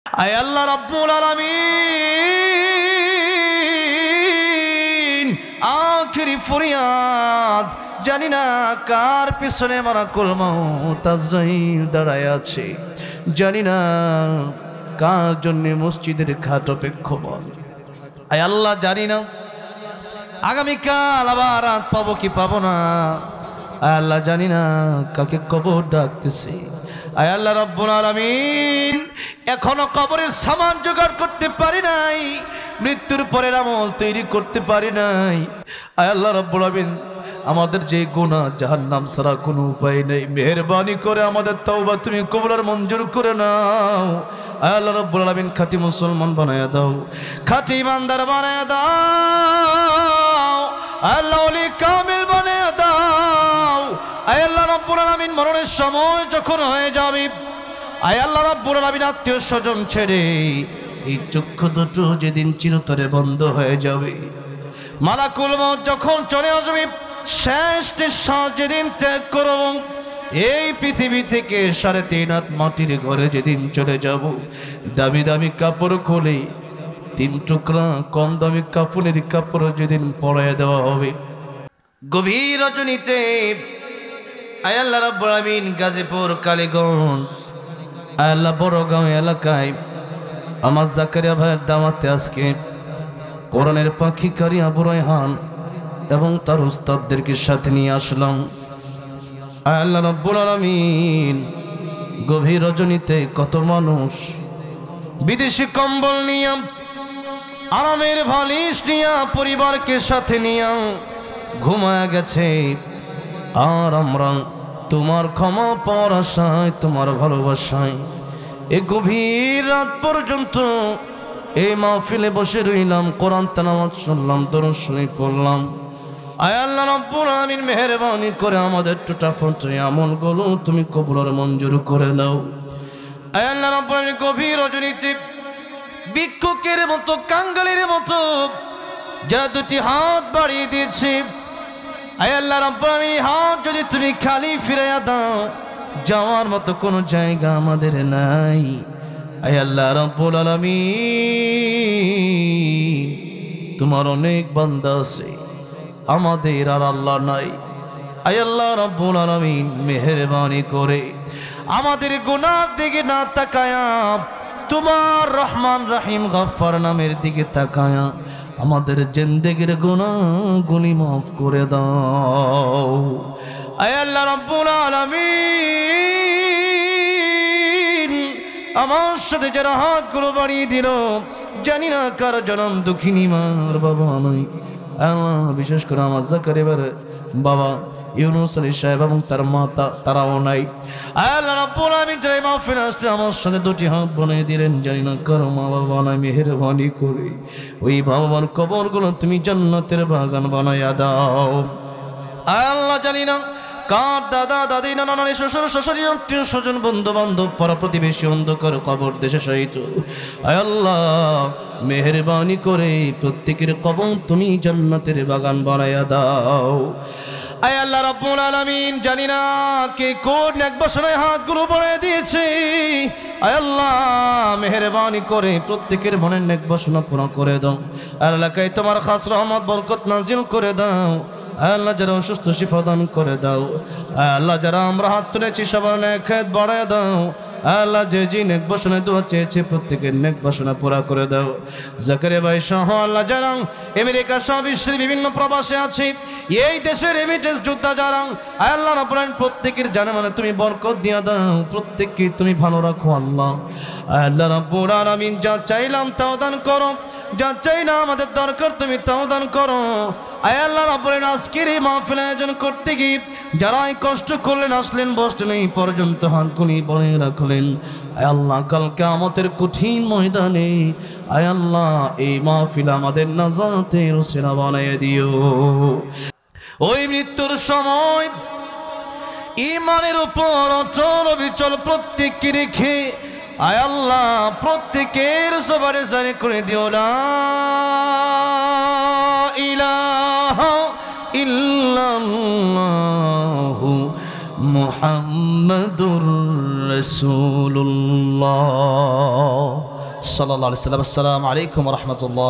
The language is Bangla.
আয় আল্লাহ রাব্বুল আলামিন, আখিরি ফরিয়াদ, জানি না কার পিছনে মালাকুল মউত আজরাইল দাঁড়ায় আছে, জানি না কার জন্য মসজিদের খাট অপেক্ষমান। আয় আল্লাহ, জানি না আগামীকাল আবার রাত পাবো কি পাবো না। আয় আল্লাহ, জানি না কাকে কবর ডাকতেছে। আয় আল্লাহ রাব্বুল আলামিন, এখনো কবরের সামান জোগাড় করতে পারি নাই, মৃত্যুর পরের আমল তৈরি করতে পারি নাই। আয় আল্লাহ রাব্বুল আলামিন, আমাদের যে গুনাহ জাহান্নাম ছাড়া কোনো উপায় নেই, মেহেরবানি করে আমাদের তওবা তুমি কবুল আর মঞ্জুর করে নাও। আয় আল্লাহ রাব্বুল আলামিন, খাঁটি মুসলমান বানায়া দাও, খাঁটি ইমানদার বানায়া দাও, আল্লাহ ওলি কামিল বানায়া দাও। আয় আল্লাহ রাব্বুল আলামিন, মরণের সময় যখন হয়ে যাবে, আয় আল্লাহ রাব্বুল আলামিন, আত্মীয় স্বজন ছেড়ে এই চক্ষু দুটো যেদিন চিরতরে বন্ধ হয়ে যাবে, মালাকুল মউত যখন চলে আসবে, শেষ নিঃশ্বাস যেদিন ত্যাগ করব, এই পৃথিবী থেকে 3.5 হাত মাটির ঘরে যেদিন চলে যাব, দামি দামি কাপড় খুলে 3 টুকরা কম দামি কাপড়ের কাপড় যেদিন পরাইয়া দেওয়া হবে, গভীর রজনীতে আয় আল্লাহ রাব্বুল আলামিন, গাজীপুর, কালীগঞ্জ, আয় আল্লাহ বড়গাঁও এলাকায় আমার জাকারিয়া ভাইয়ের দাওয়াতে আজকে কোরআনের পাখি কারি আবু রায়হান এবং তার উস্তাদদেরকে সাথে নিয়ে আসলাম। আয় আল্লাহ রাব্বুল আলামিন, গভীর রজনীতে কত মানুষ বিদেশি কম্বল নিয়ে, আরামের বালিশ নিয়ে, পরিবারকে সাথে নিয়ে ঘুমায় গেছে, আর আমরা তোমার ক্ষমা পাওয়ার আশায়, তোমার ভালোবাসায় এই গভীর রাত পর্যন্ত এই মাহফিলে বসে রইলাম, কোরআন তেলাওয়াত শুনলাম, দরুদ শরীফ পড়লাম। আয় আল্লাহ রাব্বুল আলামিন, মেহেরবানি করে আমাদের টুটাফুটি আমলগুলো তুমি কবুল আর মঞ্জুর করে নাও। আয় আল্লাহ রাব্বুল আলামিন, গভীর রজনীতে ভিক্ষুকের মতো, কাঙ্গালের মতো যারা 2টি হাত বাড়িয়ে দিয়েছে, আয় আল্লাহ রাব্বুল আলামিন, হাত যদি তুমি খালি ফিরাইয়া দাও, যাওয়ার মতো কোনো জায়গা আমাদের নাই। আয় আল্লাহ রাব্বুল আলামিন, তোমার অনেক বান্দা আছে, আমাদের আর আল্লাহ নাই। আয় আল্লাহ রাব্বুল আলামিন, মেহেরবানি করে আমাদের গুনার দিকে না তাকায়া, তোমার রহমান রহিম গফফার নামের দিকে তাকায়া আমাদের জিন্দেগির গুনাহগুলি মাফ করে দাও। আয় আল্লাহ রাব্বুল আলামিন, আমার সাথে যারা হাতগুলো বাড়িয়ে দিল, জানি না কার জনম দুঃখিনী মার বাবা নাই। বিশেষ করে আমার জাকারিয়ার বাবা ইউনুস আলী সাহেব এবং তার মাতা, তারাও নাই। আল্লাহ রাব্বুল আলামিন, যারা মাহফিলে আসলে আমার সাথে 2টি হাত বানিয়ে দিলেন, জানি না কারো মা বাবা নাই, মেহেরবানি করে ওই বাবার কবরগুলো তুমি জান্নাতের বাগান বানাইয়া দাও। আল্লাহ, জানি না কার দাদা দাদি নানা নানি শ্বশুর শাশুড়ি আত্মীয় স্বজন বন্ধু বান্ধব পাড়া প্রতিবেশী অন্ধকার কবর দেশে শায়িত, আয় আল্লাহ মেহেরবানি করে প্রত্যেকের কবর তুমি জান্নাতের বাগান বানাইয়া দাও। আয় আল্লাহ রাব্বুল আলামিন, জানি না কে কোন এক বছরে হাতগুলো বাড়িয়ে দিয়েছে, আয় আল্লাহ মেহেরবানি করে প্রত্যেকের মনের নেক বাসনা পূরণ করে দাও। এলাকায় তোমার খাস রহমত বরকত নাজিল করে দাও। আল্লাহ, যারা অসুস্থ শিফা দান করে দাও। আল্লাহ, যারা আমরা হাত তুলেছি সবার নেক হায়াত বাড়ায় দাও। আল্লাহ, যে যে নেক বাসনা দোয়া চেয়েছে প্রত্যেকের নেক বাসনা পুরা করে দাও। জাকারিয়া ভাই সহ আল্লাহ, যারা আমেরিকা সহ বিশ্বের বিভিন্ন প্রবাসে আছে, এই দেশের রেমিটেন্স যোদ্ধা যারা, আল্লাহ রাব্বুল আলামিন প্রত্যেকের জানে মানে তুমি বরকত দিয়া দাও, প্রত্যেককে তুমি ভালো রাখো আল্লাহ। আল্লাহ রাব্বুল আলামিন, যা চাইলাম তাও দান করো, যা চাই না আমাদের দরকার তুমি তাও দান করো। আয় আল্লাহ রাব্বুল আলামিন, আজকের এই মাহফিল আয়োজন করতে গিয়ে যারা কষ্ট করলেন, আসলেন, বসলেন, এই পর্যন্ত হাতগুলি বনে রাখলেন, আয় আল্লাহ কাল কিয়ামতের কঠিন ময়দানে আয় আল্লাহ এই মাহফিল আমাদের নাজাতের ওসিলা বানাইয়া দিও। ওই মৃত্যুর সময় ঈমানের উপর অচল অবিচল প্রত্যেককে রেখে আয় আল্লাহ প্রত্যেকের জবানে জারি করে দিও, লা ইলাহা ইল্লাল্লাহু মুহাম্মাদুর রাসূলুল্লাহ। সাল্লাল্লাহু আলাইহি ওয়াসাল্লাম। আসসালামু আলাইকুম ওয়া রাহমাতুল্লাহ।